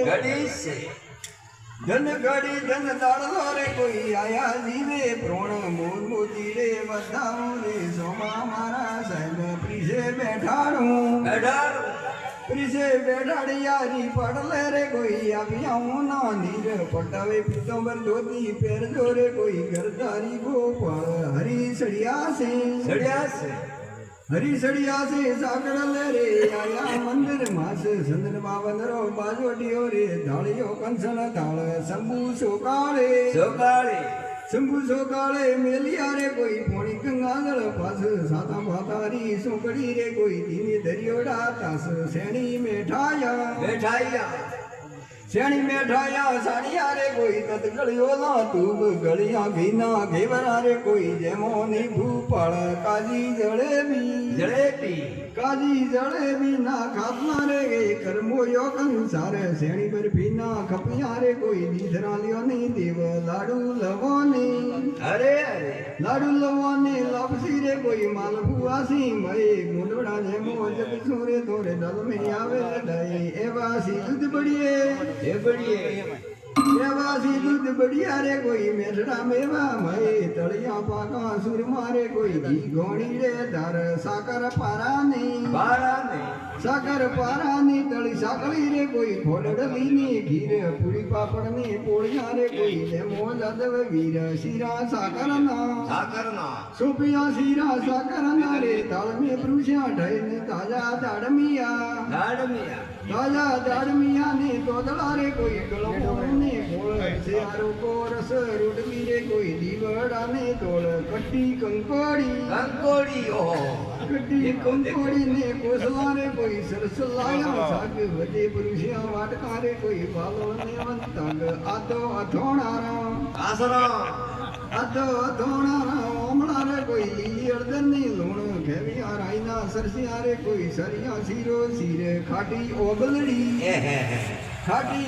घड़ी से धन घड़ी धन दाड़ो रे कोई आया जीवे प्रोण मोर मोती रे बधाऊं रे सोमा मारा साहेब प्रीसे बैठाड़ू प्रीसे बैठाड़ी यारी पड़ ले रे कोई अभियाऊं ना नीर पटावे पीतंबर धोती पैर जोरे कोई घरदारी गोपाल हरी सड़िया से हरी सड़िया से साकड़ ले रे आया मंदिर मास संदन बावन रो बाजोटियो रे धाड़ियो कंसन धाड़ शंभु सोकाले मेलिया रे कोई पोणी गंगाधर पास साता भातारी सुकड़ी रे कोई धीमी दरियोड़ा तास सेणी बैठाया सेणी बैठाया साड़िया रे कोई तत गलियोला तूब गलिया घीना घेवरा रे कोई जेमो नी भूपाल काजी जलेबी ना खातना रे कर्मो यो कंसार सेणी पर पीना खपिया रे कोई दीधरा लियो नी देव लाडू लवोनी लाडू लवोनी लपसी रे कोई मालपुआ सी मई मुंडड़ा जेमो जब सूरे तोरे दल में आवे दई एवा सी दूध बढ़िए एवासी दूध बढ़िया रे कोई मेढ़ड़ा मेवा मई तड़िया पाका सुर मारे कोई घी घोड़ी रे धर साकर पारा ने तड़ी साकड़ी रे कोई खोडली ने घीर पूरी पापड़ ने पोड़िया रे कोई लेमो लदव वीर सीरा साकर ना सोपिया सीरा साकर ना रे ताल में ब्रुशिया ढैन ताजा दाड़मिया ने तोदला रे कोई गलमो ने गोल से आरो को रस रुडली रे कोई दीवड़ा ने तोड़ कट्टी कंकोड़ी कट्टी कंकोड़ी ने कोसला रे कोई सरसलाया साग वजे पुरुषिया वाटका रे कोई बालो ने वंतंग आदो अथोणा ओमड़ा रे कोई ली अर्दनी लूण घेविया राइना सरसिया रे कोई सरिया सीरो सीरे खाटी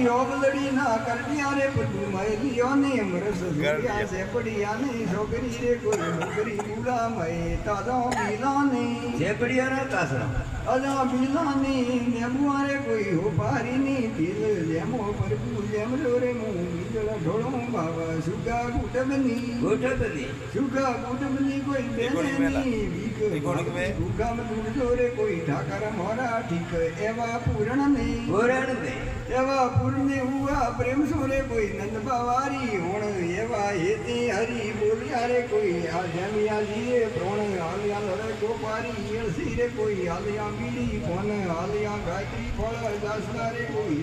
ओबलड़ी ना करदिया रे पटू मैलियो ने मरस गुड़िया से पड़िया ने छोकरी रे कोई नौकरी पूरा मैं ताजा बिलाने जेबड़िया रे तासरा अजा बिलाने नेबुआ रे कोई हो पारी नी दिल जेमो परपू जेमलो रे मु बिजला ढोळो बाबा सुगा गुटबनी कोई बेनी वीक गुगा में दूर रे कोई ठाकर मोरा ठीक एवा पूरण ने एवा पूर्णे हुआ प्रेम सोरे कोई नंद बावारी होण एवा हेते हरी बोलिया रे कोई आ जमिया लिए प्रोण आलिया लड़े गोपारी सी रे कोई आलिया बीड़ी कोन आलिया गायत्री फल दासना रे कोई